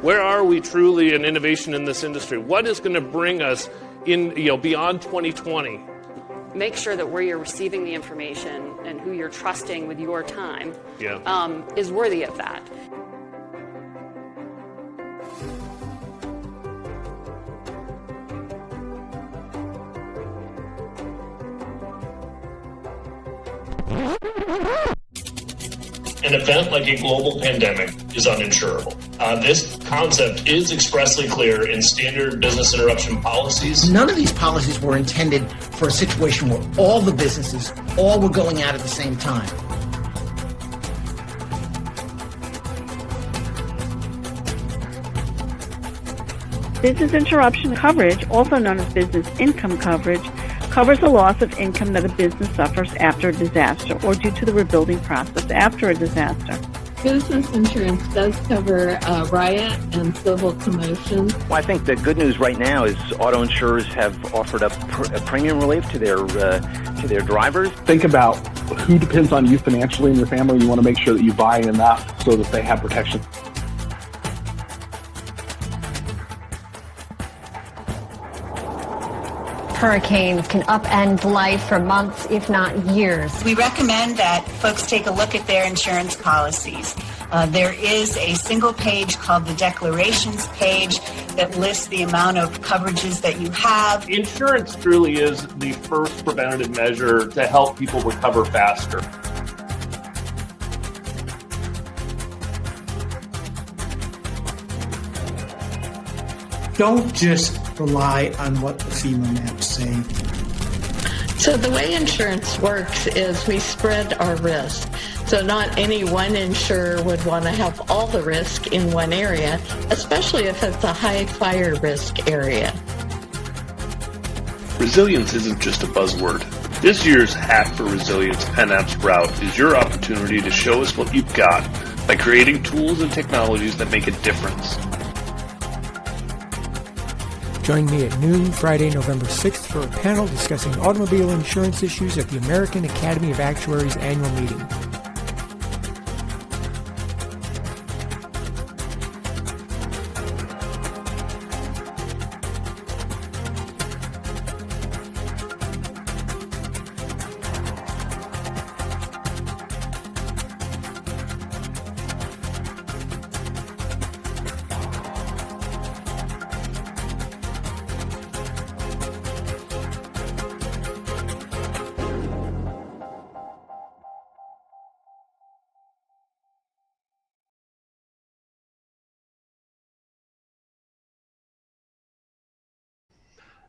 Where are we truly in innovation in this industry? What is going to bring us in, beyond 2020? Make sure that where you're receiving the information and who you're trusting with your time is worthy of that. An event like a global pandemic is uninsurable. This concept is expressly clear in standard business interruption policies. None of these policies were intended for a situation where all the businesses all were going out at the same time. Business interruption coverage, also known as business income coverage, covers the loss of income that a business suffers after a disaster or due to the rebuilding process after a disaster. Business insurance does cover riot and civil commotion. Well, I think the good news right now is auto insurers have offered up a premium relief to their drivers. Think about who depends on you financially in your family. You want to make sure that you buy enough so that they have protection. Hurricanes can upend life for months, if not years. We recommend that folks take a look at their insurance policies. There is a single page called the declarations page that lists the amount of coverages that you have. Insurance truly is the first preventative measure to help people recover faster. Don't just rely on what the FEMA maps say. So the way insurance works is we spread our risk. So not any one insurer would want to have all the risk in one area, especially if it's a high fire risk area. Resilience isn't just a buzzword. This year's Hack for Resilience PennApps Sprout is your opportunity to show us what you've got by creating tools and technologies that make a difference. Join me at noon Friday, November 6th for a panel discussing automobile insurance issues at the American Academy of Actuaries annual meeting.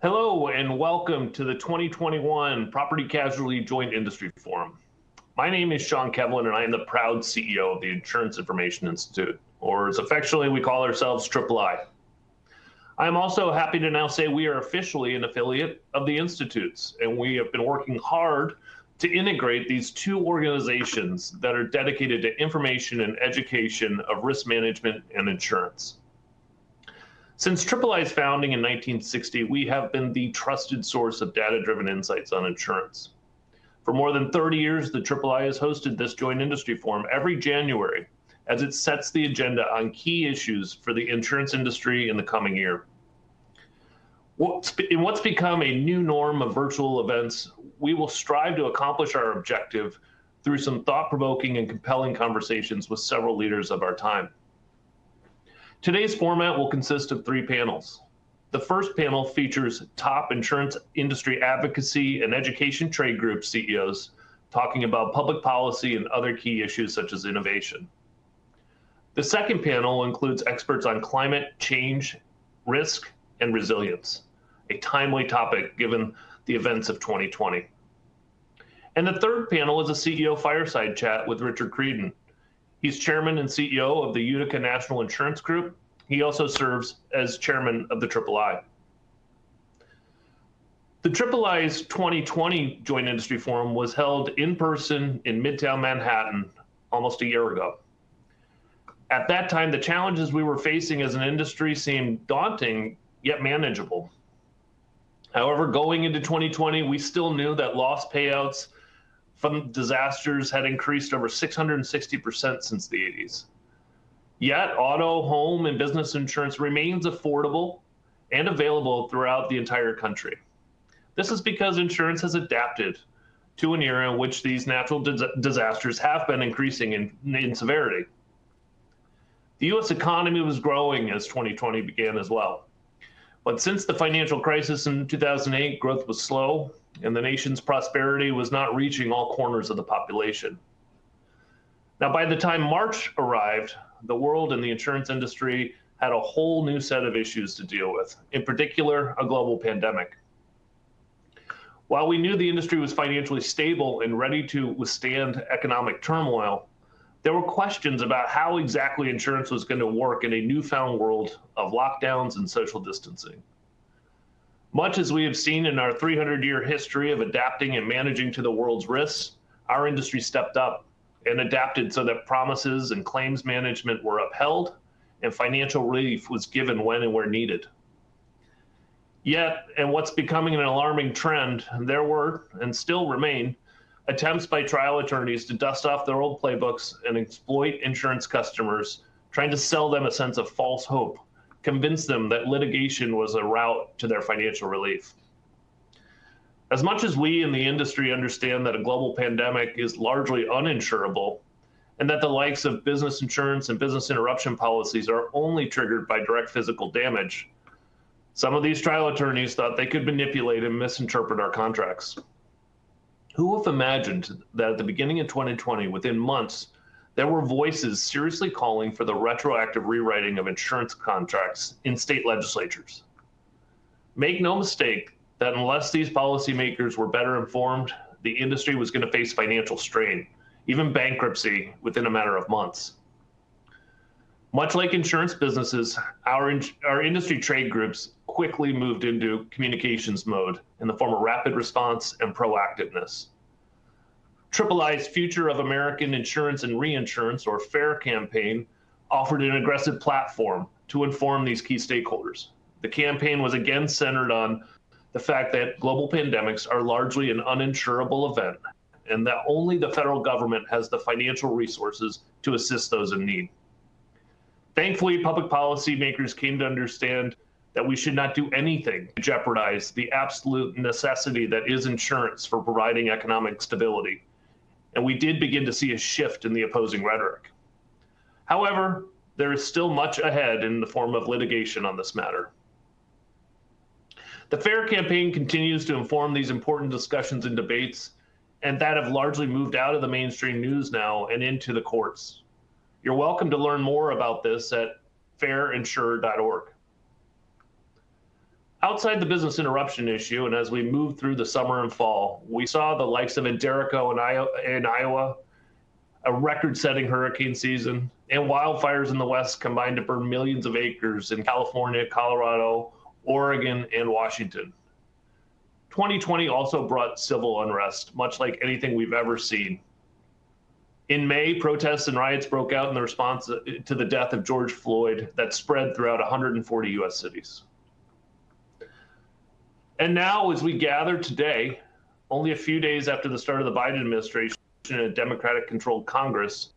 Hello and welcome to the 2021 Property Casualty Joint Industry Forum. My name is Sean Kevlin and I am the proud CEO of the Insurance Information Institute, or as affectionately we call ourselves, III. I am also happy to now say we are officially an affiliate of the Institutes, and we have been working hard to integrate these two organizations that are dedicated to information and education of risk management and insurance. Since III's founding in 1960, we have been the trusted source of data-driven insights on insurance. For more than 30 years, the III has hosted this joint industry forum every January as it sets the agenda on key issues for the insurance industry in the coming year. In what's become a new norm of virtual events, we will strive to accomplish our objective through some thought-provoking and compelling conversations with several leaders of our time. Today's format will consist of 3 panels. The first panel features top insurance industry advocacy and education trade group CEOs talking about public policy and other key issues such as innovation. The second panel includes experts on climate change, risk, and resilience, a timely topic given the events of 2020. And the third panel is a CEO fireside chat with Richard Creedon. He's chairman and CEO of the Utica National Insurance Group. He also serves as chairman of the III. The III's 2020 Joint Industry Forum was held in person in Midtown Manhattan almost a year ago. At that time, the challenges we were facing as an industry seemed daunting, yet manageable. However, going into 2020, we still knew that loss payouts from disasters had increased over 660% since the 80s. Yet auto, home, and business insurance remains affordable and available throughout the entire country. This is because insurance has adapted to an era in which these natural disasters have been increasing in severity. The U.S. economy was growing as 2020 began as well. But since the financial crisis in 2008, growth was slow, and the nation's prosperity was not reaching all corners of the population. Now, by the time March arrived, the world and the insurance industry had a whole new set of issues to deal with, in particular, a global pandemic. While we knew the industry was financially stable and ready to withstand economic turmoil, there were questions about how exactly insurance was going to work in a newfound world of lockdowns and social distancing. Much as we have seen in our 300-year history of adapting and managing to the world's risks, our industry stepped up and adapted so that promises and claims management were upheld and financial relief was given when and where needed. Yet, and what's becoming an alarming trend, there were, and still remain, attempts by trial attorneys to dust off their old playbooks and exploit insurance customers, trying to sell them a sense of false hope, convince them that litigation was a route to their financial relief. As much as we in the industry understand that a global pandemic is largely uninsurable, and that the likes of business insurance and business interruption policies are only triggered by direct physical damage, some of these trial attorneys thought they could manipulate and misinterpret our contracts. Who would have imagined that at the beginning of 2020, within months, there were voices seriously calling for the retroactive rewriting of insurance contracts in state legislatures? Make no mistake that unless these policymakers were better informed, the industry was going to face financial strain, even bankruptcy, within a matter of months. Much like insurance businesses, our industry trade groups quickly moved into communications mode in the form of rapid response and proactiveness. III's Future of American Insurance and Reinsurance, or FAIR campaign, offered an aggressive platform to inform these key stakeholders. The campaign was again centered on the fact that global pandemics are largely an uninsurable event, and that only the federal government has the financial resources to assist those in need. Thankfully, public policy makers came to understand that we should not do anything to jeopardize the absolute necessity that is insurance for providing economic stability. And we did begin to see a shift in the opposing rhetoric. However, there is still much ahead in the form of litigation on this matter. The FAIR campaign continues to inform these important discussions and debates, and that have largely moved out of the mainstream news now and into the courts. You're welcome to learn more about this at fairinsure.org. Outside the business interruption issue, and as we moved through the summer and fall, we saw the likes of Enderico in Iowa, a record-setting hurricane season, and wildfires in the West combined to burn millions of acres in California, Colorado, Oregon, and Washington. 2020 also brought civil unrest, much like anything we've ever seen. In May, protests and riots broke out in the response to the death of George Floyd that spread throughout 140 U.S. cities. And now, as we gather today, only a few days after the start of the Biden administration and a Democratic-controlled Congress,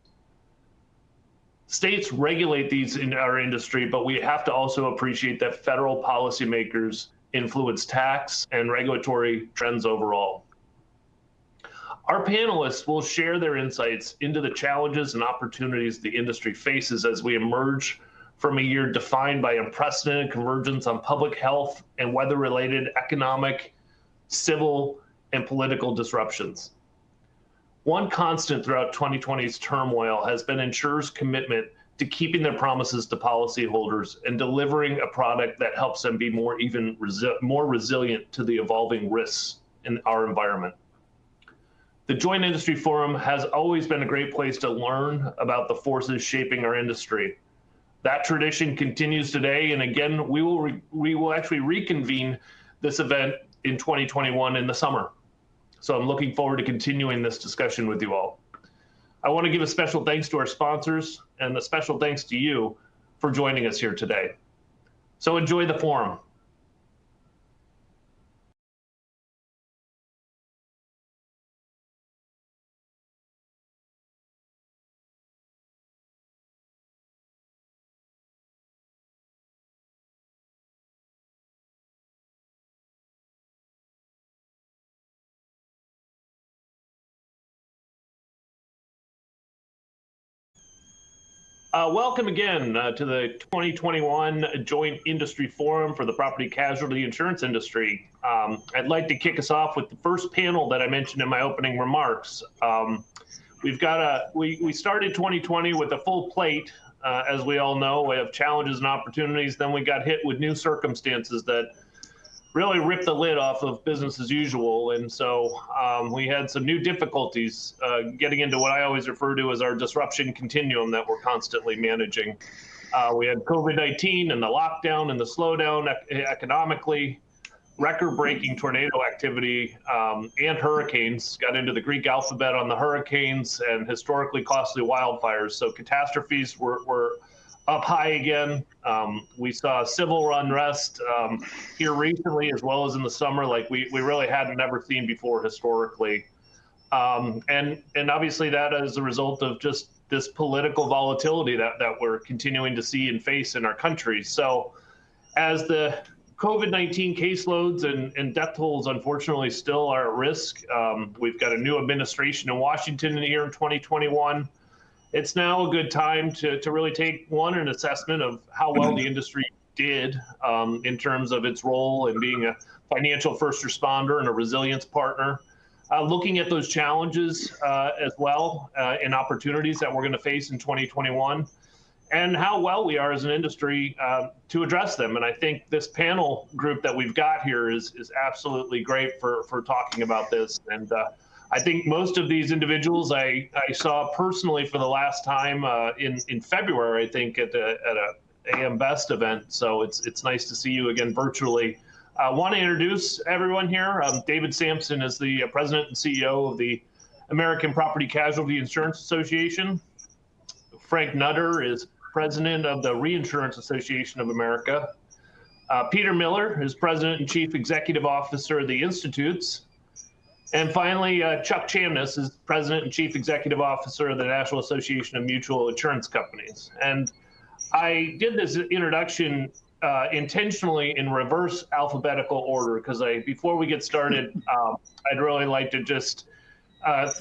states regulate these in our industry, but we have to also appreciate that federal policymakers influence tax and regulatory trends overall. Our panelists will share their insights into the challenges and opportunities the industry faces as we emerge from a year defined by unprecedented convergence on public health and weather-related economic, civil, and political disruptions. One constant throughout 2020's turmoil has been insurers' commitment to keeping their promises to policyholders and delivering a product that helps them be more resilient to the evolving risks in our environment. The Joint Industry Forum has always been a great place to learn about the forces shaping our industry. That tradition continues today, and again, we will actually reconvene this event in 2021 in the summer. So I'm looking forward to continuing this discussion with you all. I want to give a special thanks to our sponsors and a special thanks to you for joining us here today. So enjoy the forum. Welcome again to the 2021 Joint Industry Forum for the Property Casualty Insurance Industry. I'd like to kick us off with the first panel that I mentioned in my opening remarks. We started 2020 with a full plate, as we all know. We have challenges and opportunities. Then we got hit with new circumstances that really ripped the lid off of business as usual. And so we had some new difficulties getting into what I always refer to as our disruption continuum that we're constantly managing. We had COVID-19 and the lockdown and the slowdown economically, record-breaking tornado activity, and hurricanes. Got into the Greek alphabet on the hurricanes and historically costly wildfires. So catastrophes were up high again. We saw civil unrest here recently, as well as in the summer, like we really hadn't never seen before historically. And obviously that is a result of just this political volatility that we're continuing to see and face in our country. So as the COVID-19 caseloads and death tolls, unfortunately, still are at risk, we've got a new administration in Washington here in 2021. It's now a good time to really take an assessment of how well the industry did in terms of its role in being a financial first responder and a resilience partner. Looking at those challenges as well and opportunities that we're going to face in 2021, and how well we are as an industry to address them. And I think this panel group that we've got here is absolutely great for talking about this. And I think most of these individuals I saw personally for the last time in February, I think at a AM Best event. So it's nice to see you again virtually. I want to introduce everyone here. David Sampson is the president and CEO of the American Property Casualty Insurance Association. Frank Nutter is president of the Reinsurance Association of America. Peter Miller is president and chief executive officer of the Institutes. And finally, Chuck Chamness is president and chief executive officer of the National Association of Mutual Insurance Companies. And I did this introduction intentionally in reverse alphabetical order because before we get started, I'd really like to just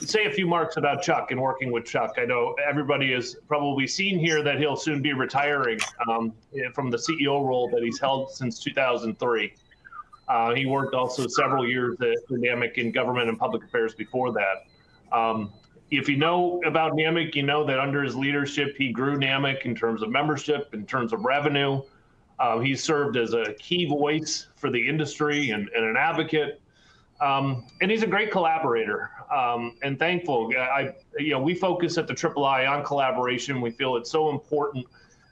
say a few marks about Chuck and working with Chuck. I know everybody has probably seen here that he'll soon be retiring from the CEO role that he's held since 2003. He worked also several years at NAMIC in government and public affairs before that. If you know about NAMIC, you know that under his leadership, he grew NAMIC in terms of membership, in terms of revenue. He served as a key voice for the industry and an advocate. And he's a great collaborator and thankful. We focus at the III on collaboration. We feel it's so important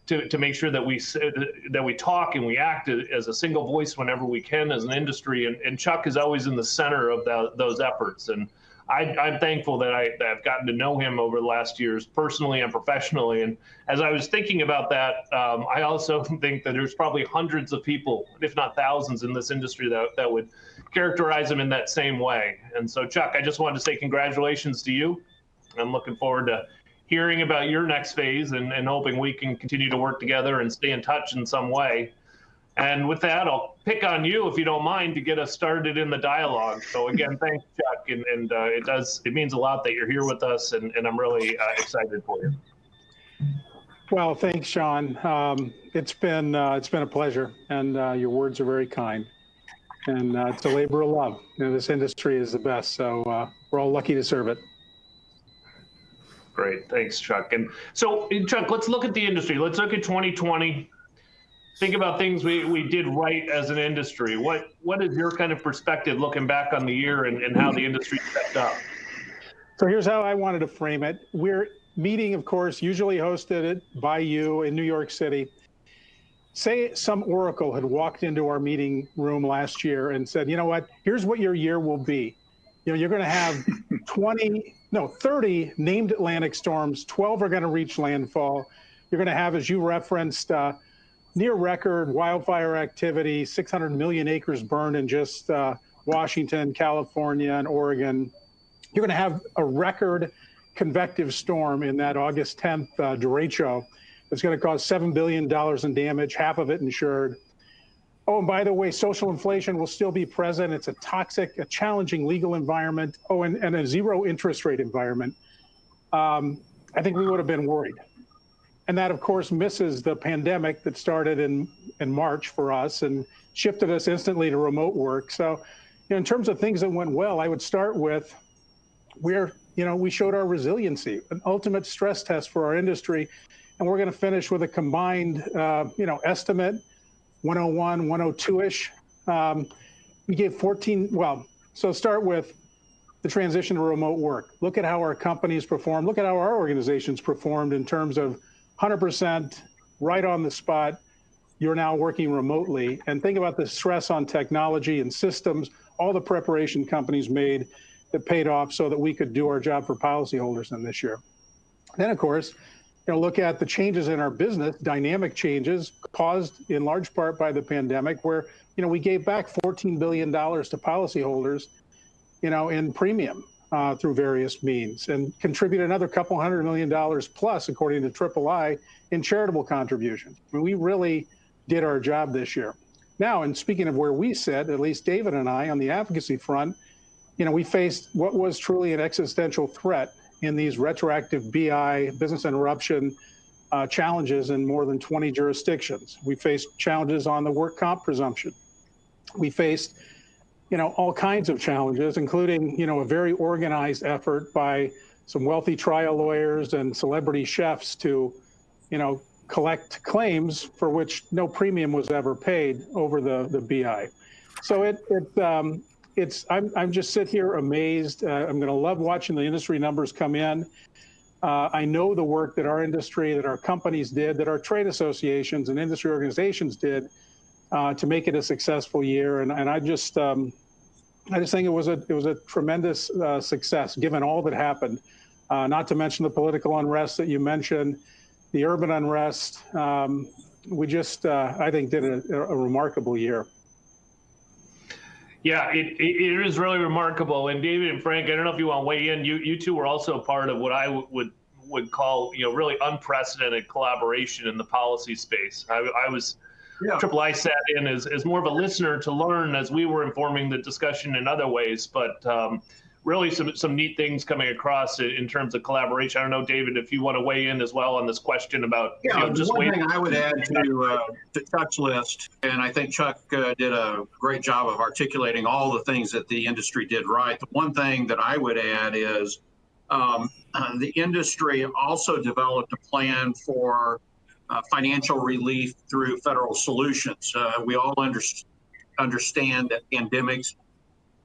to make sure that we talk and we act as a single voice whenever we can as an industry. And Chuck is always in the center of those efforts. And I'm thankful that I've gotten to know him over the last years, personally and professionally. And as I was thinking about that, I also think that there's probably hundreds of people, if not thousands, in this industry that would characterize him in that same way. And so, Chuck, I just wanted to say congratulations to you. I'm looking forward to hearing about your next phase and hoping we can continue to work together and stay in touch in some way. And with that, I'll pick on you, if you don't mind, to get us started in the dialogue. So again, thanks, Chuck. And it means a lot that you're here with us, and I'm really excited for you. Well, thanks, Sean. It's been a pleasure, and your words are very kind. And it's a labor of love. This industry is the best, so we're all lucky to serve it. Great, thanks, Chuck. And so, Chuck, let's look at the industry. Let's look at 2020. Think about things we did right as an industry. What is your kind of perspective looking back on the year and how the industry stepped up? So here's how I wanted to frame it. We're meeting, of course, usually hosted by you in New York City. Say some Oracle had walked into our meeting room last year and said, you know what, here's what your year will be. You're going to have 30 named Atlantic storms, 12 are going to reach landfall. You're going to have, as you referenced, near record wildfire activity, 600 million acres burned in just Washington, California, and Oregon. You're going to have a record convective storm in that August 10th derecho. It's going to cause $7 billion in damage, half of it insured. Oh, and by the way, social inflation will still be present. It's a toxic, a challenging legal environment. Oh, and a zero interest rate environment. I think we would have been worried. And that, of course, misses the pandemic that started in March for us and shifted us instantly to remote work. So, in terms of things that went well, I would start with we showed our resiliency, an ultimate stress test for our industry. And we're going to finish with a combined, estimate 101, 102-ish. We gave so start with the transition to remote work. Look at how our companies performed. Look at how our organizations performed in terms of 100% right on the spot. You're now working remotely. And think about the stress on technology and systems, all the preparation companies made that paid off so that we could do our job for policyholders in this year. Then, of course, look at the changes in our business, dynamic changes caused in large part by the pandemic, where, we gave back $14 billion to policyholders, in premium through various means, and contributed another couple $100 million plus, according to III, in charitable contributions. I mean, we really did our job this year. Now, and speaking of where we sit, at least David and I, on the advocacy front, we faced what was truly an existential threat in these retroactive BI, business interruption challenges in more than 20 jurisdictions. We faced challenges on the work comp presumption. We faced, all kinds of challenges, including, a very organized effort by some wealthy trial lawyers and celebrity chefs to, collect claims for which no premium was ever paid over the BI. So I'm just sit here amazed. I'm going to love watching the industry numbers come in. I know the work that our industry, that our companies did, that our trade associations and industry organizations did to make it a successful year. And I just think it was a tremendous success given all that happened. Not to mention the political unrest that you mentioned, the urban unrest. We just, I think, did a remarkable year. Yeah, it is really remarkable. And David and Frank, I don't know if you want to weigh in. You two were also part of what I would call, really unprecedented collaboration in the policy space. I was, III sat in as more of a listener to learn as we were informing the discussion in other ways, but really some neat things coming across in terms of collaboration. I don't know, David, if you want to weigh in as well on this question about just one thing I would add to Chuck's list, and I think Chuck did a great job of articulating all the things that the industry did right. The one thing that I would add is the industry also developed a plan for financial relief through federal solutions. We all understand that pandemics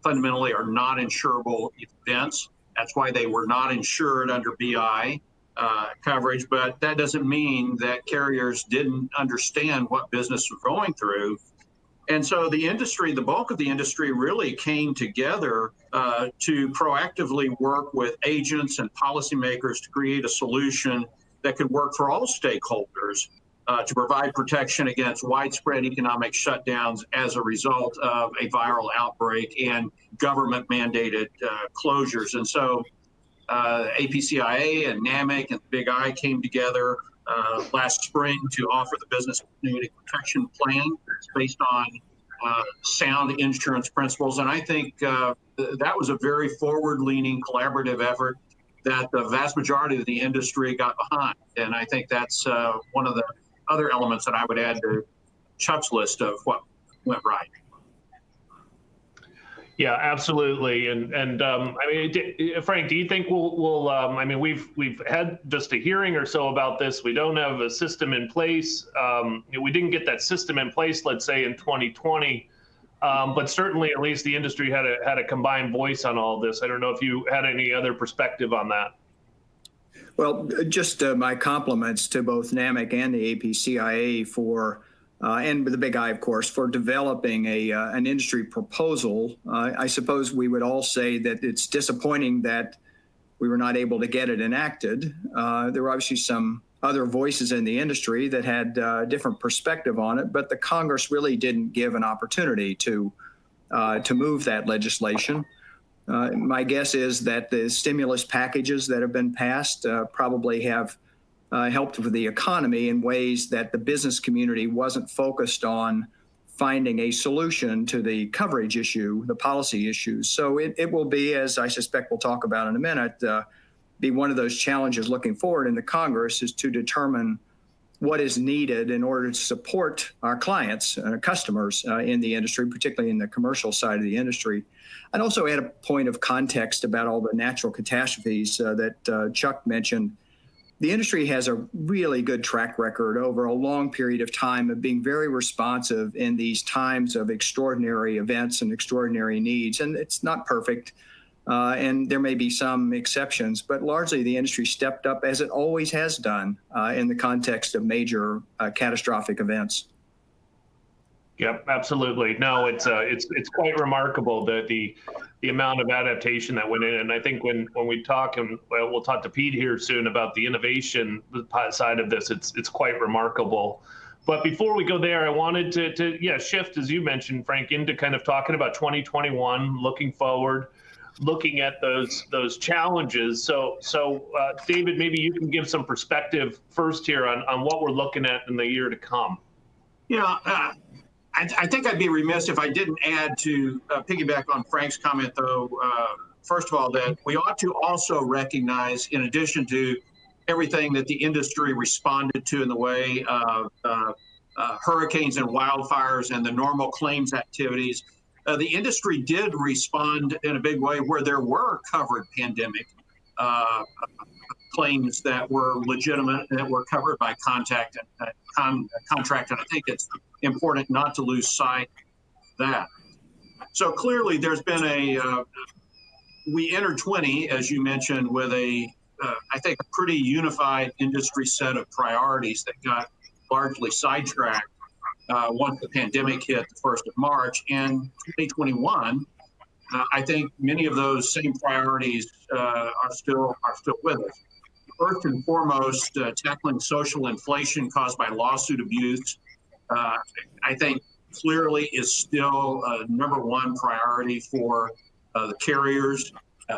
fundamentally are not insurable events. That's why they were not insured under BI coverage, but that doesn't mean that carriers didn't understand what business was going through. And so the industry, the bulk of the industry really came together to proactively work with agents and policymakers to create a solution that could work for all stakeholders to provide protection against widespread economic shutdowns as a result of a viral outbreak and government mandated closures. And so APCIA and NAMIC and Big I came together last spring to offer the business continuity protection plan that's based on sound insurance principles. And I think that was a very forward-leaning collaborative effort that the vast majority of the industry got behind. And I think that's one of the other elements that I would add to Chuck's list of what went right. Yeah, absolutely. And I mean, Frank, do you think we'll I mean, we've had just a hearing or so about this. We don't have a system in place. We didn't get that system in place, let's say, in 2020. But certainly, at least the industry had a combined voice on all this. I don't know if you had any other perspective on that. Well, just my compliments to both NAMIC and the APCIA for, and the Big I, of course, for developing an industry proposal. I suppose we would all say that it's disappointing that we were not able to get it enacted. There were obviously some other voices in the industry that had a different perspective on it, but the Congress really didn't give an opportunity to move that legislation. My guess is that the stimulus packages that have been passed probably have helped with the economy in ways that the business community wasn't focused on finding a solution to the coverage issue, the policy issues. So it will be, as I suspect we'll talk about in a minute, be one of those challenges looking forward in the Congress is to determine what is needed in order to support our clients and our customers in the industry, particularly in the commercial side of the industry. I'd also add a point of context about all the natural catastrophes that Chuck mentioned. The industry has a really good track record over a long period of time of being very responsive in these times of extraordinary events and extraordinary needs. And it's not perfect, and there may be some exceptions, but largely the industry stepped up as it always has done in the context of major catastrophic events. Yep, absolutely. No, it's quite remarkable that the amount of adaptation that went in. And I think when we talk, and we'll talk to Pete here soon about the innovation side of this, it's quite remarkable. But before we go there, I wanted to shift, as you mentioned, Frank, into kind of talking about 2021, looking forward, looking at those challenges. So David, maybe you can give some perspective first here on what we're looking at in the year to come. Yeah. I think I'd be remiss if I didn't add to piggyback on Frank's comment, though, first of all, that we ought to also recognize, in addition to everything that the industry responded to in the way of hurricanes and wildfires and the normal claims activities, the industry did respond in a big way where there were covered pandemic claims that were legitimate and that were covered by contract. And I think it's important not to lose sight of that. So clearly there's been we entered 20, as you mentioned, with I think a pretty unified industry set of priorities that got largely sidetracked once the pandemic hit the 1st of March. And 2021, I think many of those same priorities are still with us. First and foremost, tackling social inflation caused by lawsuit abuse, I think clearly is still number one priority for the carriers.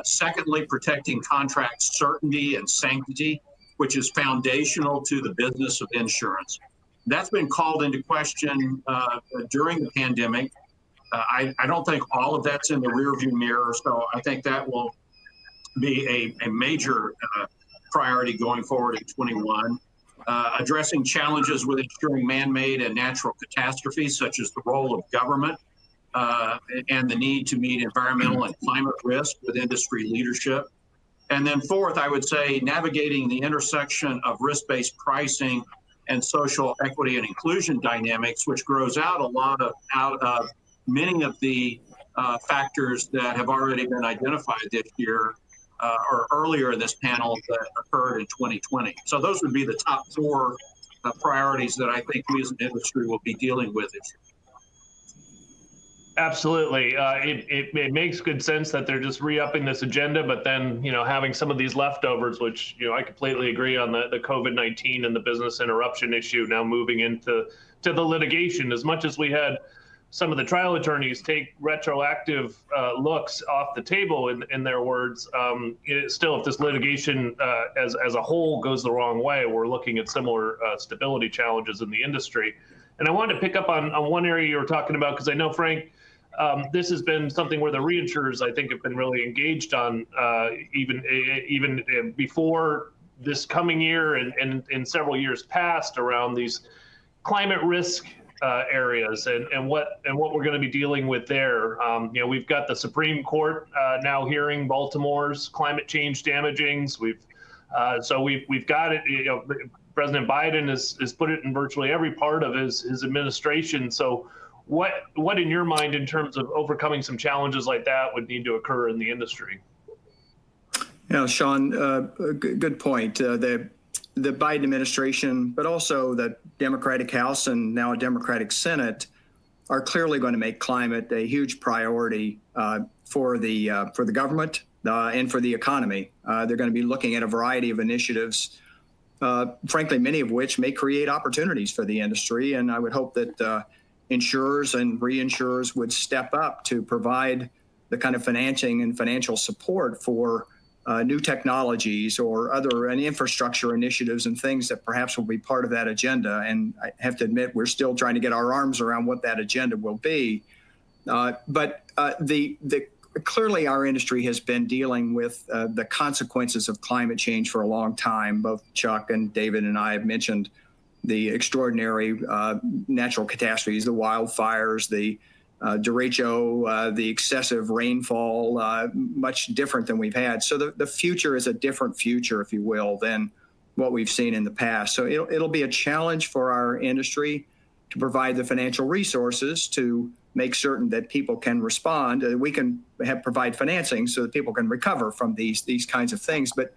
Secondly, protecting contract certainty and sanctity, which is foundational to the business of insurance. That's been called into question during the pandemic. I don't think all of that's in the rearview mirror, so I think that will be a major priority going forward in 21. Addressing challenges with ensuring man-made and natural catastrophes, such as the role of government and the need to meet environmental and climate risk with industry leadership. And then fourth, I would say navigating the intersection of risk-based pricing and social equity and inclusion dynamics, which grows out of many of the factors that have already been identified this year or earlier in this panel that occurred in 2020. So those would be the top four priorities that I think we as an industry will be dealing with this year. Absolutely. It makes good sense that they're just re-upping this agenda, but then, having some of these leftovers, which, I completely agree on the COVID-19 and the business interruption issue now moving into the litigation. As much as we had some of the trial attorneys take retroactive looks off the table in their words, still, if this litigation as a whole goes the wrong way, we're looking at similar stability challenges in the industry. And I wanted to pick up on one area you were talking about, because I know, Frank, this has been something where the reinsurers, I think, have been really engaged on even before this coming year and in several years past around these climate risk areas and what we're going to be dealing with there. We've got the Supreme Court now hearing Baltimore's climate change damagings. We've got it. President Biden has put it in virtually every part of his administration. So what in your mind, in terms of overcoming some challenges like that, would need to occur in the industry? Sean, good point. The Biden administration, but also the Democratic House and now a Democratic Senate, are clearly going to make climate a huge priority for the government and for the economy. They're going to be looking at a variety of initiatives, frankly, many of which may create opportunities for the industry. And I would hope that insurers and reinsurers would step up to provide the kind of financing and financial support for new technologies or other infrastructure initiatives and things that perhaps will be part of that agenda. And I have to admit, we're still trying to get our arms around what that agenda will be. But clearly our industry has been dealing with the consequences of climate change for a long time. Both Chuck and David and I have mentioned the extraordinary natural catastrophes, the wildfires, the derecho, the excessive rainfall, much different than we've had. So the future is a different future, if you will, than what we've seen in the past. So it'll be a challenge for our industry to provide the financial resources to make certain that people can respond. We can provide financing so that people can recover from these kinds of things. But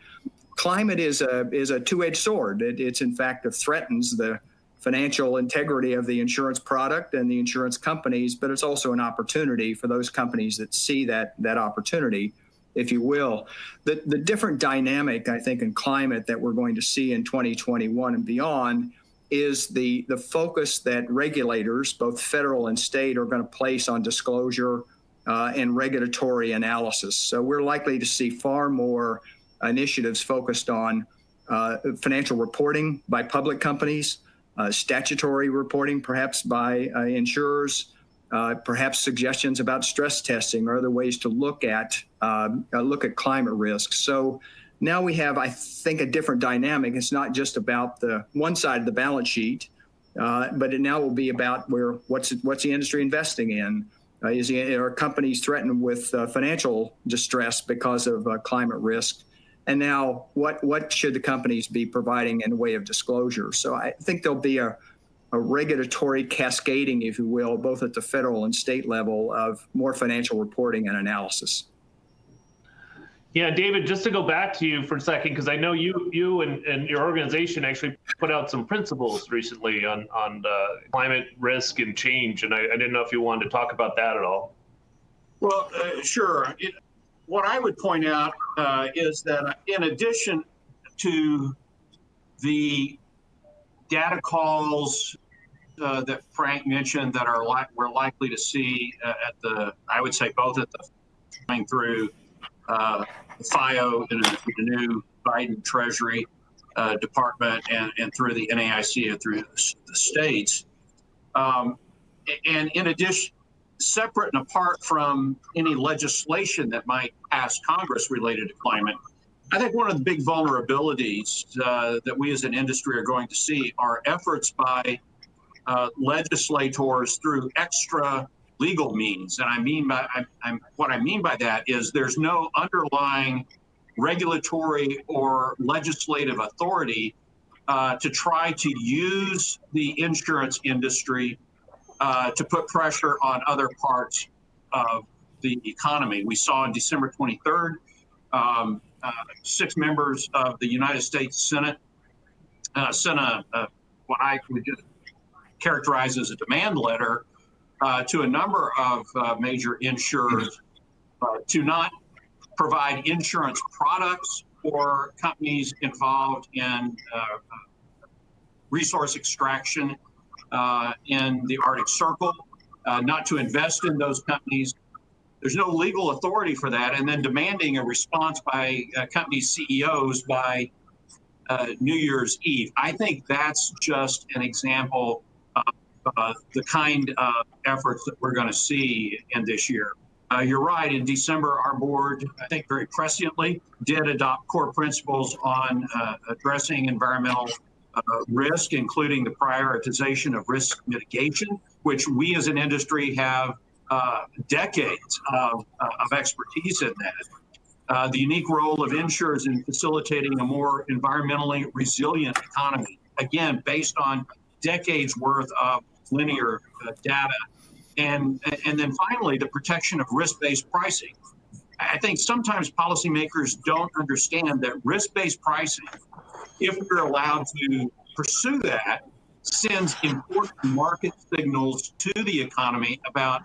climate is a two-edged sword. It's in fact, it threatens the financial integrity of the insurance product and the insurance companies, but it's also an opportunity for those companies that see that opportunity, if you will. The different dynamic, I think, in climate that we're going to see in 2021 and beyond is the focus that regulators, both federal and state, are going to place on disclosure and regulatory analysis. So we're likely to see far more initiatives focused on financial reporting by public companies, statutory reporting perhaps by insurers, perhaps suggestions about stress testing or other ways to look at climate risks. So now we have, I think, a different dynamic. It's not just about the one side of the balance sheet, but it now will be about what's the industry investing in? Are companies threatened with financial distress because of climate risk? And now, what should the companies be providing in the way of disclosure? So I think there'll be a regulatory cascading, if you will, both at the federal and state level of more financial reporting and analysis. Yeah, David, just to go back to you for a second, because I know you and your organization actually put out some principles recently on climate risk and change, and I didn't know if you wanted to talk about that at all. Well, sure. What I would point out is that in addition to the data calls that Frank mentioned that we're likely to see I would say both at the going through FIO in the new Biden Treasury Department and through the NAIC and through the states. And in addition, separate and apart from any legislation that might pass Congress related to climate, I think one of the big vulnerabilities that we as an industry are going to see are efforts by legislators through extra legal means. And what I mean by that is there's no underlying regulatory or legislative authority to try to use the insurance industry to put pressure on other parts of the economy. We saw on December 23rd, 6 members of the United States Senate sent what I would just characterize as a demand letter to a number of major insurers to not provide insurance products for companies involved in resource extraction in the Arctic Circle, not to invest in those companies. There's no legal authority for that, and then demanding a response by company CEOs by New Year's Eve. I think that's just an example of the kind of efforts that we're going to see in this year. You're right. In December, our board, I think very presciently, did adopt core principles on addressing environmental risk, including the prioritization of risk mitigation, which we as an industry have decades of expertise in that. The unique role of insurers in facilitating a more environmentally resilient economy, again, based on decades worth of linear data. And then finally, the protection of risk-based pricing. I think sometimes policymakers don't understand that risk-based pricing, if we're allowed to pursue that, sends important market signals to the economy about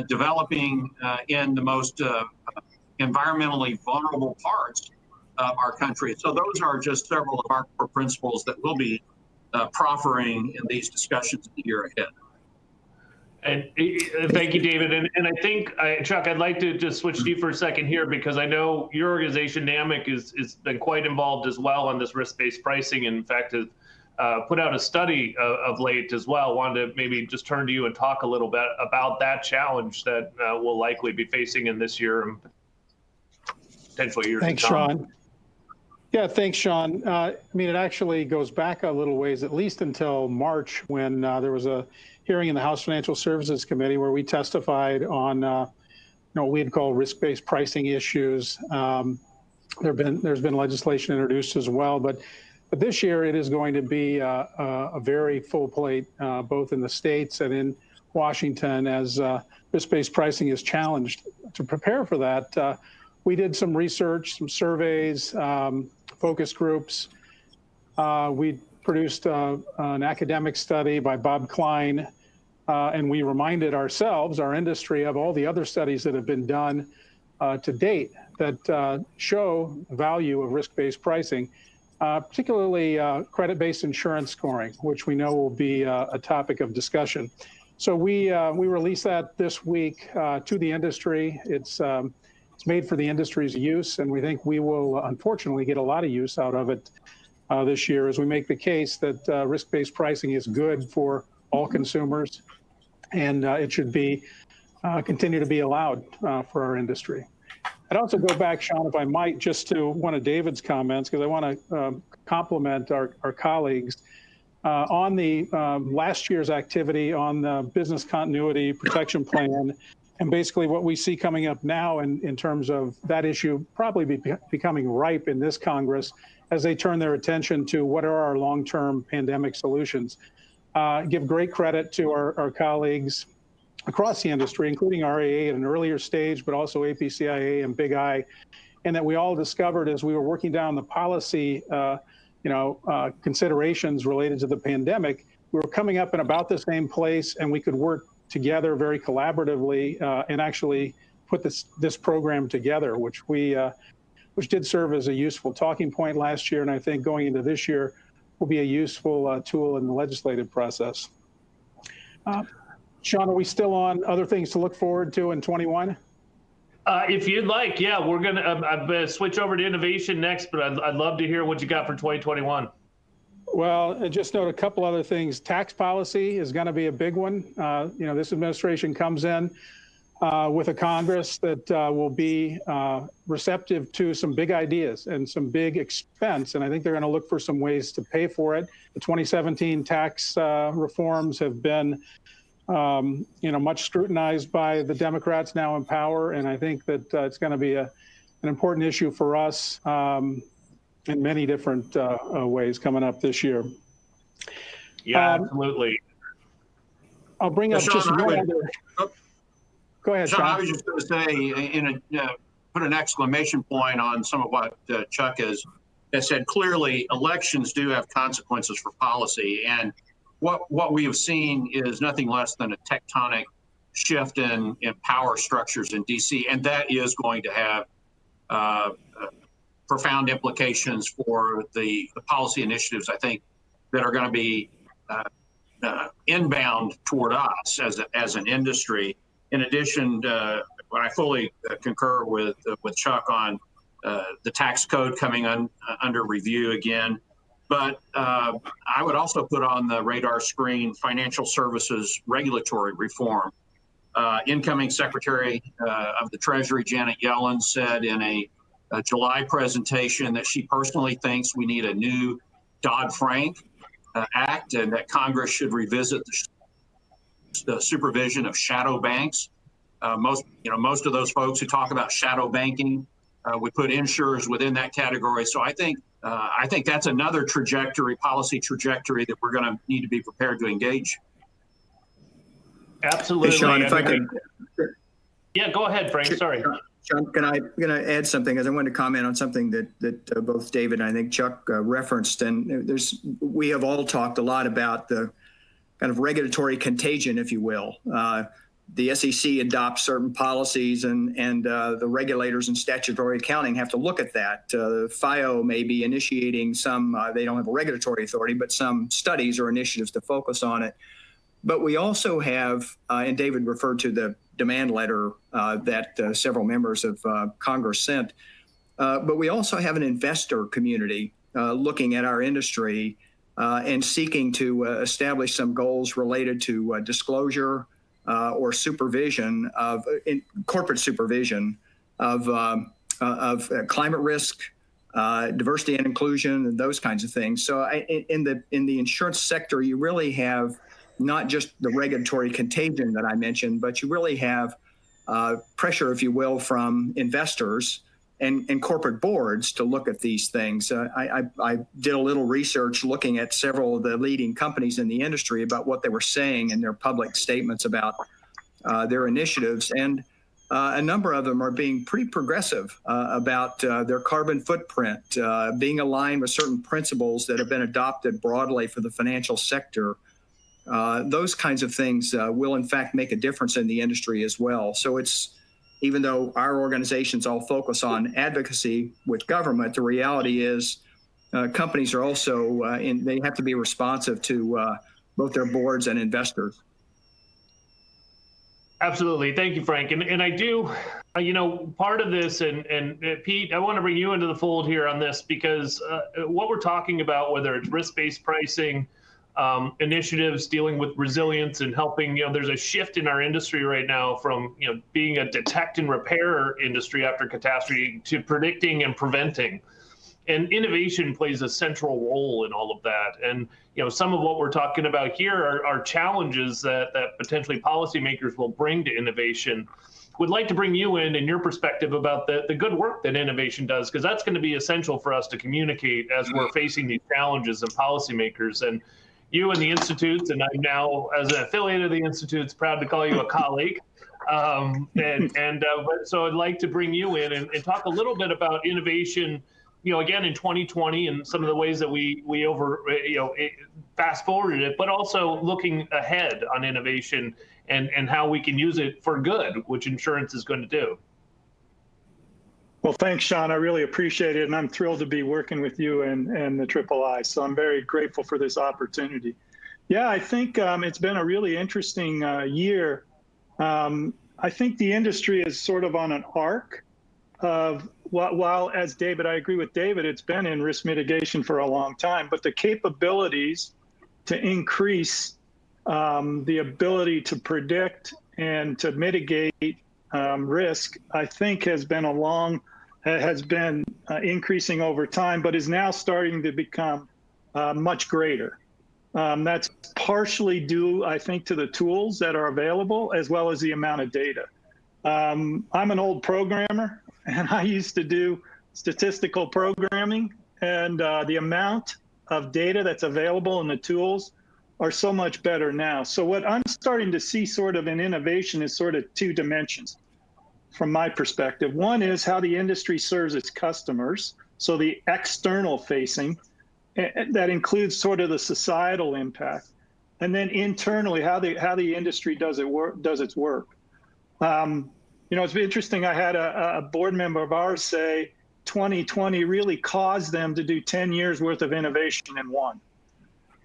developing in the most environmentally vulnerable parts of our country. So those are just several of our core principles that we'll be proffering in these discussions in the year ahead. And thank you, David. And I think, Chuck, I'd like to just switch to you for a second here, because I know your organization, NAMIC, is been quite involved as well on this risk-based pricing. And in fact, has put out a study of late as well. Wanted to maybe just turn to you and talk a little bit about that challenge that we'll likely be facing in this year and potential years Thanks, to come. Sean. Yeah, thanks, Sean. I mean, it actually goes back a little ways, at least until March, when there was a hearing in the House Financial Services Committee where we testified on what we had called risk-based pricing issues. There's been legislation introduced as well, but this year it is going to be a very full plate, both in the states and in Washington, as risk-based pricing is challenged. To prepare for that, we did some research, some surveys, focus groups. We produced an academic study by Bob Klein, and we reminded ourselves, our industry, of all the other studies that have been done to date that show the value of risk-based pricing, particularly credit-based insurance scoring, which we know will be a topic of discussion. So we released that this week to the industry. It's made for the industry's use, and we think we will unfortunately get a lot of use out of it this year as we make the case that risk-based pricing is good for all consumers, and it should be continue to be allowed for our industry. I'd also go back, Sean, if I might, just to one of David's comments, because I want to compliment our colleagues on the last year's activity on the business continuity protection plan, and basically what we see coming up now in terms of that issue probably becoming ripe in this Congress as they turn their attention to what are our long-term pandemic solutions. Give great credit to our colleagues across the industry, including RAA at an earlier stage, but also APCIA and Big I, and that we all discovered as we were working down the policy considerations related to the pandemic, we were coming up in about the same place, and we could work together very collaboratively and actually put this program together, which did serve as a useful talking point last year, and I think going into this year will be a useful tool in the legislative process. Sean, are we still on other things to look forward to in 21? If you'd like, yeah, we're gonna. I'm gonna switch over to innovation next, but I'd love to hear what you got for 2021. Well, just note a couple other things. Tax policy is going to be a big one. This administration comes in with a Congress that will be receptive to some big ideas and some big expense, and I think they're going to look for some ways to pay for it. The 2017 tax reforms have been much scrutinized by the Democrats now in power, and I think that it's going to be an important issue for us in many different ways coming up this year. Yeah, absolutely. I'll bring up just one other. Go ahead, Sean. I was just going to say, put an exclamation point on some of what Chuck has said. Clearly, elections do have consequences for policy, and what we have seen is nothing less than a tectonic shift in power structures in D.C., and that is going to have profound implications for the policy initiatives, I think, that are going to be inbound toward us as an industry. In addition, I fully concur with Chuck on the tax code coming under review again. But I would also put on the radar screen financial services regulatory reform. Incoming Secretary of the Treasury, Janet Yellen, said in a July presentation that she personally thinks we need a new Dodd-Frank Act, and that Congress should revisit the supervision of shadow banks. Most of those folks who talk about shadow banking would put insurers within that category. So I think that's another policy trajectory that we're going to need to be prepared to engage. Absolutely. Hey, Sean, if I could. Yeah, go ahead, Frank. Sorry. Sean, I'm going to add something, as I wanted to comment on something that both David and I think Chuck referenced. And we have all talked a lot about the kind of regulatory contagion, if you will. The SEC adopts certain policies, and the regulators in statutory accounting have to look at that. FIO may be initiating some, they don't have a regulatory authority, but some studies or initiatives to focus on it. But we also have, and David referred to the demand letter that several members of Congress sent, but we also have an investor community looking at our industry and seeking to establish some goals related to disclosure or supervision of corporate supervision of climate risk, diversity and inclusion, and those kinds of things. So in the insurance sector, you really have not just the regulatory contagion that I mentioned, but you really have pressure, if you will, from investors and corporate boards to look at these things. I did a little research looking at several of the leading companies in the industry about what they were saying in their public statements about their initiatives. And a number of them are being pretty progressive about their carbon footprint, being aligned with certain principles that have been adopted broadly for the financial sector. Those kinds of things will, in fact, make a difference in the industry as well. So it's, even though our organizations all focus on advocacy with government, the reality is companies are also, they have to be responsive to both their boards and investors. Absolutely. Thank you, Frank. And I do, part of this, and Pete, I want to bring you into the fold here on this, because what we're talking about, whether it's risk-based pricing, initiatives dealing with resilience and helping, there's a shift in our industry right now from, being a detect and repair industry after catastrophe to predicting and preventing. And innovation plays a central role in all of that. And, some of what we're talking about here are challenges that potentially policymakers will bring to innovation. Would like to bring you in and your perspective about the good work that innovation does, because that's going to be essential for us to communicate as we're facing these challenges and policymakers. And you and the Institutes, and I'm now, as an affiliate of the Institutes, proud to call you a colleague. So I'd like to bring you in and talk a little bit about innovation, again, in 2020 and some of the ways that we fast forwarded it, but also looking ahead on innovation and how we can use it for good, which insurance is going to do. Well, thanks, Sean. I really appreciate it, and I'm thrilled to be working with you and the III. So I'm very grateful for this opportunity. Yeah, I think it's been a really interesting year. I think the industry is sort of on an arc of, while as David, I agree with David, it's been in risk mitigation for a long time, but the capabilities to increase the ability to predict and to mitigate risk, I think has been increasing over time, but is now starting to become much greater. That's partially due, I think, to the tools that are available, as well as the amount of data. I'm an old programmer, and I used to do statistical programming, and the amount of data that's available in the tools are so much better now. So what I'm starting to see sort of in innovation is sort of two dimensions from my perspective. One is how the industry serves its customers, so the external facing, that includes sort of the societal impact, and then internally how the industry does its work. It's interesting. I had a board member of ours say 2020 really caused them to do 10 years worth of innovation in one.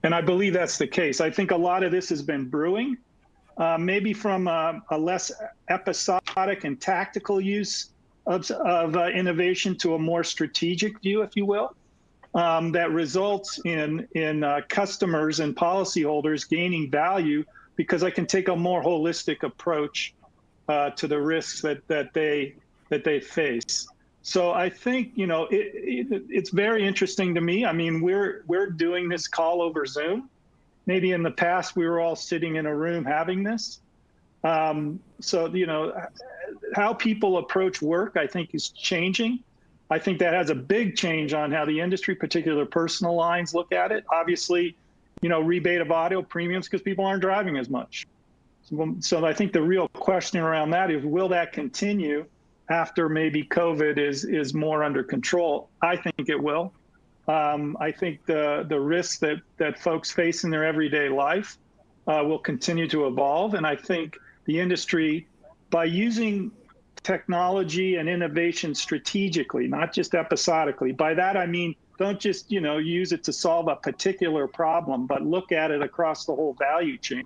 And I believe that's the case. I think a lot of this has been brewing, maybe from a less episodic and tactical use of innovation to a more strategic view, if you will, that results in customers and policyholders gaining value because I can take a more holistic approach to the risks that they face. So I think it's very interesting to me. I mean, we're doing this call over Zoom. Maybe in the past we were all sitting in a room having this. So how people approach work, I think, is changing. I think that has a big change on how the industry, particular personal lines, look at it. Obviously, rebate of auto premiums because people aren't driving as much. So I think the real question around that is, will that continue after maybe COVID is more under control? I think it will. I think the risks that folks face in their everyday life will continue to evolve. And I think the industry, by using technology and innovation strategically, not just episodically, by that I mean, don't just use it to solve a particular problem, but look at it across the whole value chain.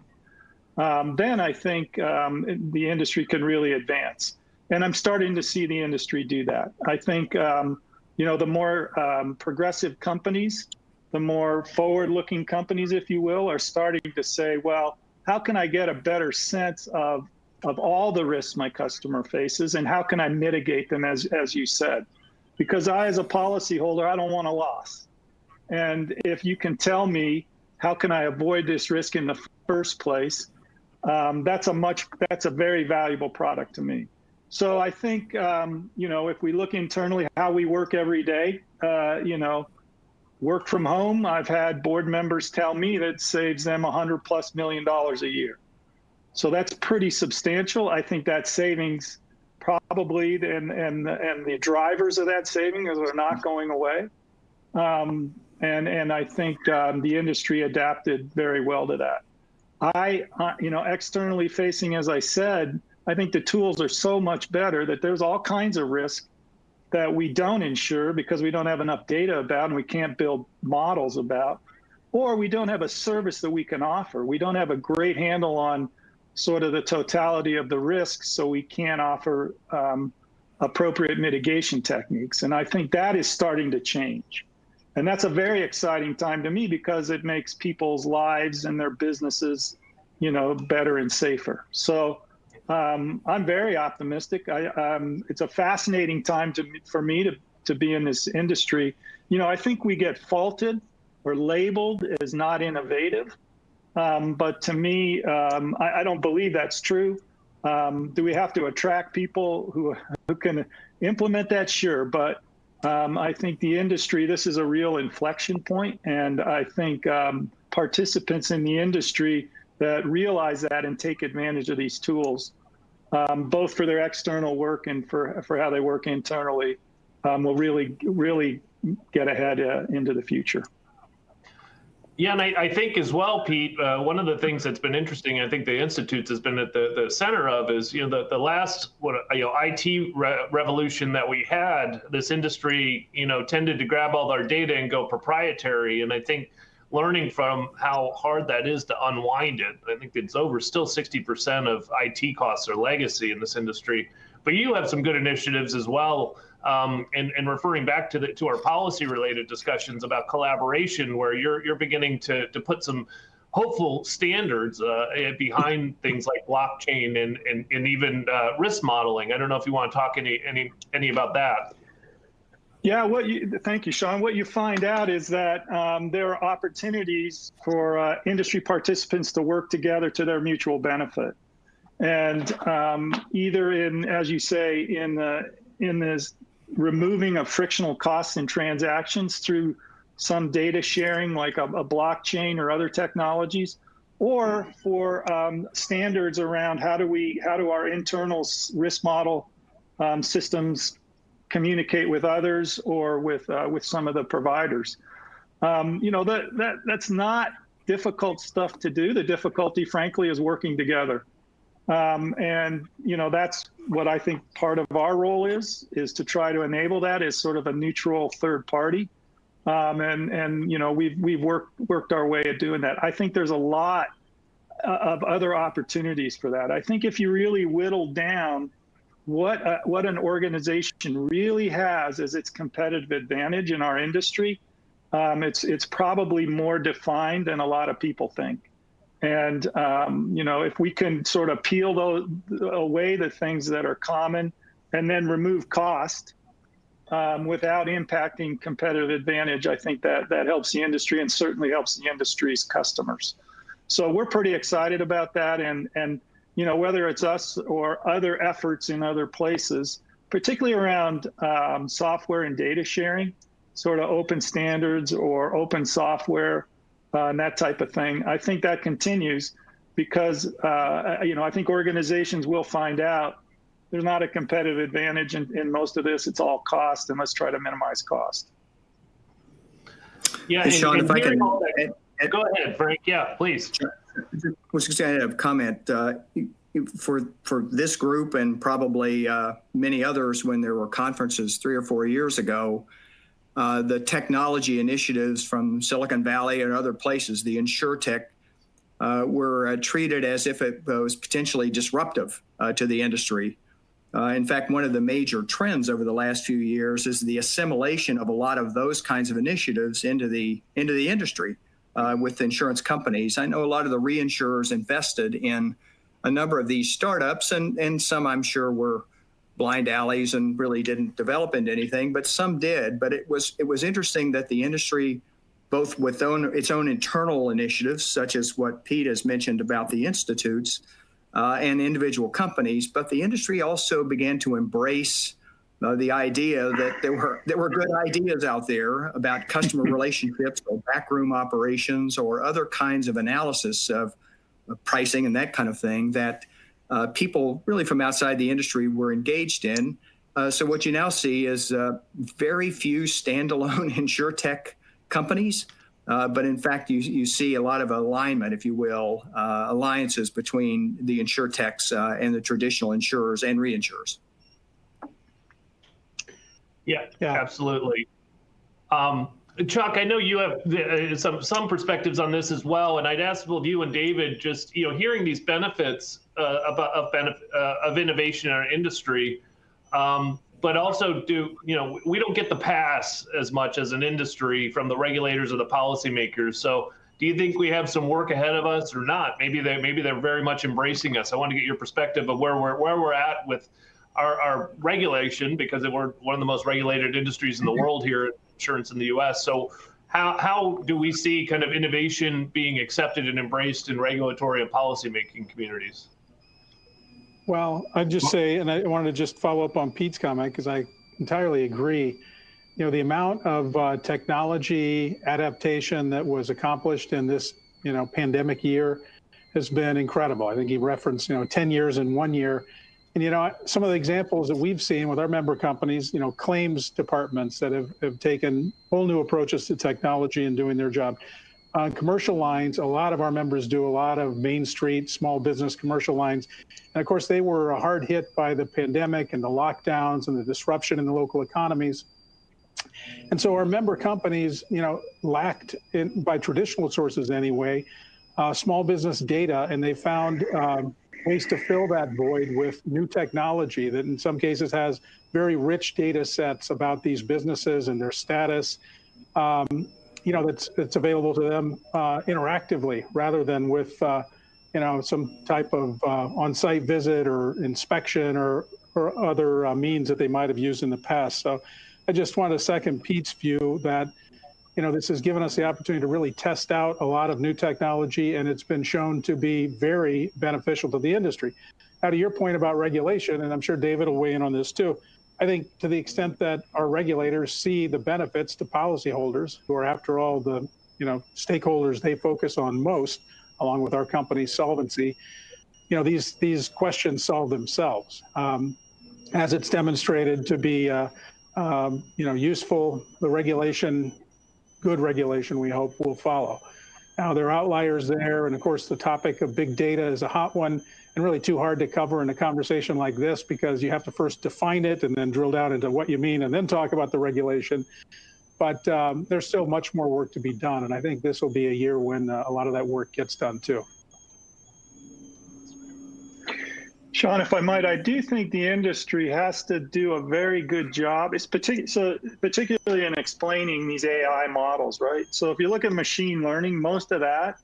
Then I think the industry can really advance. And I'm starting to see the industry do that. I think, the more progressive companies, the more forward-looking companies, if you will, are starting to say, well, how can I get a better sense of all the risks my customer faces, and how can I mitigate them, as you said? because I, as a policyholder, I don't want a loss. And if you can tell me how can I avoid this risk in the first place, that's a very valuable product to me. So I think, if we look internally, how we work every day, work from home, I've had board members tell me that it saves them $100+ million a year. So that's pretty substantial. I think that savings probably, and the drivers of that savings are not going away. And I think the industry adapted very well to that. Externally facing, as I said, I think the tools are so much better that there's all kinds of risk that we don't insure because we don't have enough data about and we can't build models about, or we don't have a service that we can offer. We don't have a great handle on sort of the totality of the risks, so we can't offer appropriate mitigation techniques. And I think that is starting to change. And that's a very exciting time to me because it makes people's lives and their businesses, better and safer. So I'm very optimistic. It's a fascinating time for me to be in this industry. I think we get faulted or labeled as not innovative. But to me, I don't believe that's true. Do we have to attract people who can implement that? Sure. But I think the industry, this is a real inflection point. And I think participants in the industry that realize that and take advantage of these tools, both for their external work and for how they work internally, will really, really get ahead into the future. Yeah, and I think as well, Pete, one of the things that's been interesting, I think the Institute has been at the center of is, the last IT revolution that we had, this industry, tended to grab all our data and go proprietary. And I think learning from how hard that is to unwind it, I think it's still 60% of IT costs are legacy in this industry. But you have some good initiatives as well. And referring back to our policy-related discussions about collaboration, where you're beginning to put some hopeful standards behind things like blockchain and even risk modeling. I don't know if you want to talk any about that. Yeah, thank you, Sean. What you find out is that there are opportunities for industry participants to work together to their mutual benefit, and either in, as you say, in this removing of frictional costs in transactions through some data sharing like a blockchain or other technologies, or for standards around how do our internal risk model systems communicate with others or with some of the providers. That's not difficult stuff to do. The difficulty, frankly, is working together. And that's what I think part of our role is to try to enable that as sort of a neutral third party. We've worked our way at doing that. I think there's a lot of other opportunities for that. I think if you really whittle down what an organization really has as its competitive advantage in our industry, it's probably more defined than a lot of people think. And, if we can sort of peel away the things that are common and then remove cost without impacting competitive advantage, I think that helps the industry and certainly helps the industry's customers. So we're pretty excited about that. And whether it's us or other efforts in other places, particularly around software and data sharing, sort of open standards or open software, and that type of thing. I think that continues because, I think organizations will find out there's not a competitive advantage in most of this. It's all cost, and let's try to minimize cost. Yeah, hey, Sean, if I can... Go ahead, Frank. Yeah, please. I was just going to have a comment. For this group and probably many others when there were conferences 3 or 4 years ago, the technology initiatives from Silicon Valley and other places, the InsurTech, were treated as if it was potentially disruptive to the industry. In fact, one of the major trends over the last few years is the assimilation of a lot of those kinds of initiatives into the industry with insurance companies. I know a lot of the reinsurers invested in a number of these startups, and some I'm sure were blind alleys and really didn't develop into anything, but some did. But it was interesting that the industry, both with its own internal initiatives, such as what Pete has mentioned about the institutes and individual companies, but the industry also began to embrace the idea that there were good ideas out there about customer relationships or backroom operations or other kinds of analysis of pricing and that kind of thing that people really from outside the industry were engaged in. So what you now see is very few standalone insurtech companies, but in fact, you see a lot of alignment, if you will, alliances between the insurtechs and the traditional insurers and reinsurers. Yeah, absolutely. Chuck, I know you have some perspectives on this as well, and I'd ask both you and David, just hearing these benefits of innovation in our industry, but also we don't get the pass as much as an industry from the regulators or the policymakers. So, do you think we have some work ahead of us or not? Maybe they're very much embracing us. I want to get your perspective of where we're at with our regulation, because we're one of the most regulated industries in the world here at insurance in the U.S. So how do we see kind of innovation being accepted and embraced in regulatory and policymaking communities? Well, I'd just say, and I wanted to just follow up on Pete's comment, because I entirely agree. The amount of technology adaptation that was accomplished in this, pandemic year has been incredible. I think he referenced, 10 years in 1 year. And, some of the examples that we've seen with our member companies, claims departments that have taken whole new approaches to technology and doing their job. On commercial lines, a lot of our members do a lot of Main Street, small business commercial lines. And of course, they were hard hit by the pandemic and the lockdowns and the disruption in the local economies. And so our member companies, lacked, by traditional sources anyway, small business data, and they found ways to fill that void with new technology that in some cases has very rich data sets about these businesses and their status, that's available to them interactively rather than with, some type of on-site visit or inspection or other means that they might have used in the past. So I just want to second Pete's view that this has given us the opportunity to really test out a lot of new technology, and it's been shown to be very beneficial to the industry. Now, to your point about regulation, and I'm sure David will weigh in on this too, I think to the extent that our regulators see the benefits to policyholders, who are, after all, the stakeholders they focus on most, along with our company's solvency, these questions solve themselves. As it's demonstrated to be, useful, the regulation, good regulation, we hope, will follow. Now, there are outliers there, and of course, the topic of big data is a hot one and really too hard to cover in a conversation like this, because you have to first define it and then drill down into what you mean and then talk about the regulation. But there's still much more work to be done, and I think this will be a year when a lot of that work gets done too. Sean, if I might, I do think the industry has to do a very good job, particularly in explaining these AI models, right? So if you look at machine learning, most of that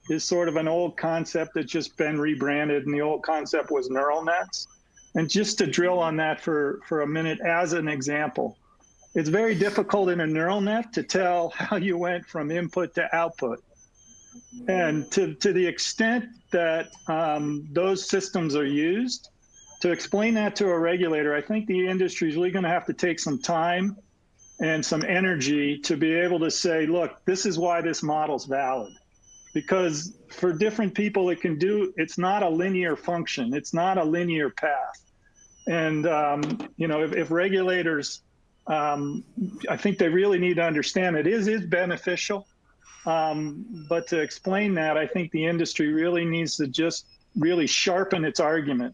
is sort of an old concept that's just been rebranded, and the old concept was neural nets. And just to drill on that for a minute as an example, it's very difficult in a neural net to tell how you went from input to output. And to the extent that those systems are used, to explain that to a regulator, I think the industry is really going to have to take some time and some energy to be able to say, look, this is why this model's valid. Because for different people, it's not a linear function. It's not a linear path. And, if regulators, I think they really need to understand it is beneficial. But to explain that, I think the industry really needs to just really sharpen its argument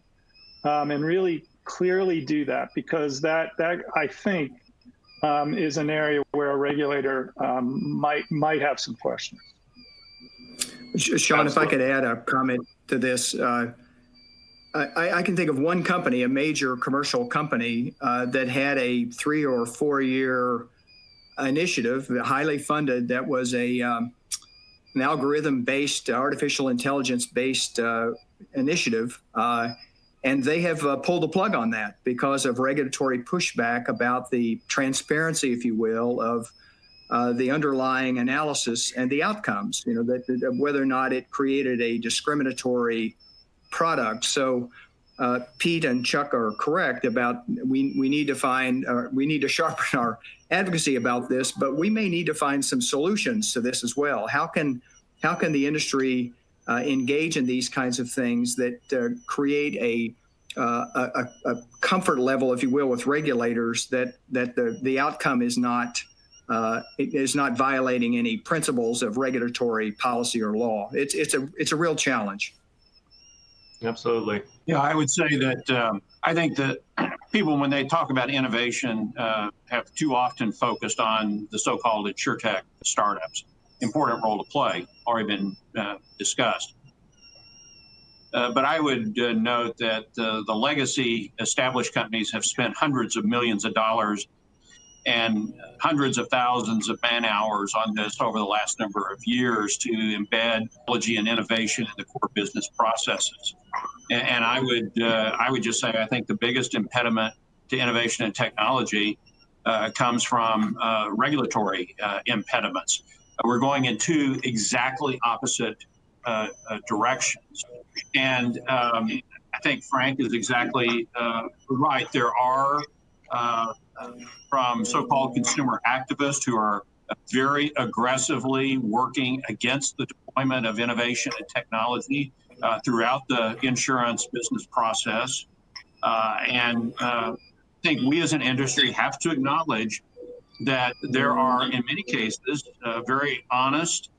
and really clearly do that, because that I think is an area where a regulator might have some questions. Sean, if I could add a comment to this, I can think of one company, a major commercial company, that had a 3 or 4 year initiative, highly funded, that was an algorithm-based, artificial intelligence-based initiative. And they have pulled the plug on that because of regulatory pushback about the transparency, if you will, of the underlying analysis and the outcomes, that whether or not it created a discriminatory product. So Pete and Chuck are correct about we need to sharpen our advocacy about this, but we may need to find some solutions to this as well. How can the industry engage in these kinds of things that create a comfort level, if you will, with regulators that the outcome is not violating any principles of regulatory policy or law. It's a real challenge. Absolutely. Yeah, I would say that I think that people, when they talk about innovation, have too often focused on the so-called insurtech startups. Important role to play, already been discussed. But I would note that the legacy established companies have spent hundreds of millions of dollars and hundreds of thousands of man hours on this over the last number of years to embed technology and innovation in the core business processes. And I would just say I think the biggest impediment to innovation and technology comes from regulatory impediments. We're going in two exactly opposite directions. And I think Frank is exactly right. There are from so-called consumer activists who are very aggressively working against the deployment of innovation and technology throughout the insurance business process. And I think we as an industry have to acknowledge that there are, in many cases, very honest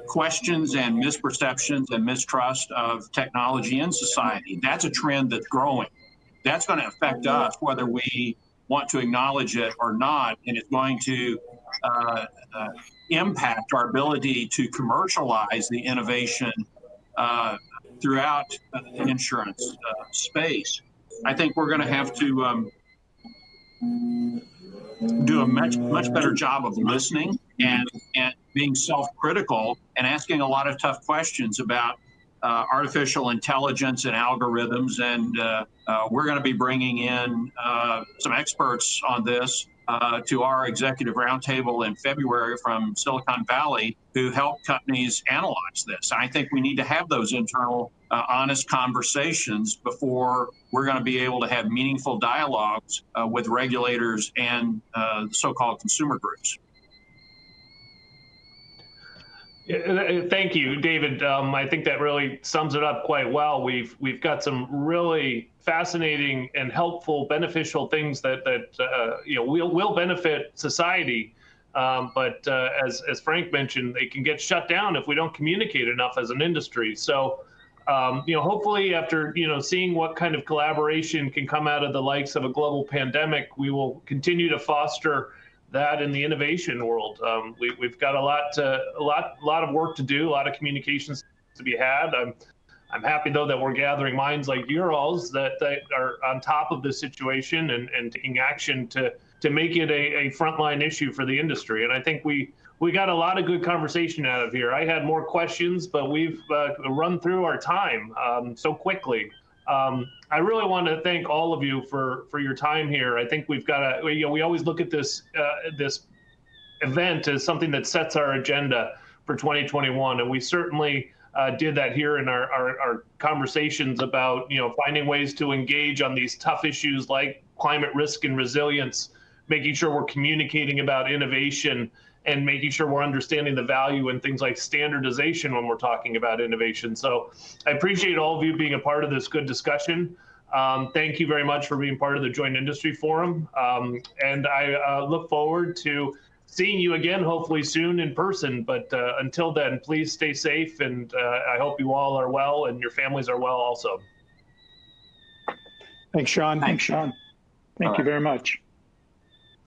questions and misperceptions and mistrust of technology in society. That's a trend that's growing. That's going to affect us whether we want to acknowledge it or not, and it's going to impact our ability to commercialize the innovation throughout the insurance space. I think we're going to have to do a much better job of listening and being self-critical and asking a lot of tough questions about artificial intelligence and algorithms. And we're going to be bringing in some experts on this to our executive roundtable in February from Silicon Valley who help companies analyze this. I think we need to have those internal honest conversations before we're going to be able to have meaningful dialogues with regulators and the so-called consumer groups. Thank you, David. I think that really sums it up quite well. We've got some really fascinating and helpful, beneficial things that will benefit society. But as Frank mentioned, they can get shut down if we don't communicate enough as an industry. So, hopefully after seeing what kind of collaboration can come out of the likes of a global pandemic, we will continue to foster that in the innovation world. We've got a lot of work to do, a lot of communications to be had. I'm happy though that we're gathering minds like your alls that are on top of this situation and taking action to make it a frontline issue for the industry. And I think we got a lot of good conversation out of here. I had more questions, but we've run through our time so quickly. I really want to thank all of you for your time here. I think we've got we always look at this event as something that sets our agenda for 2021, and we certainly did that here in our conversations about finding ways to engage on these tough issues like climate risk and resilience, making sure we're communicating about innovation, and making sure we're understanding the value in things like standardization when we're talking about innovation. So I appreciate all of you being a part of this good discussion. Thank you very much for being part of the Joint Industry Forum. And I look forward to seeing you again, hopefully soon in person. But until then, please stay safe. And I hope you all are well and your families are well also. Thanks, Sean. Thank you very much.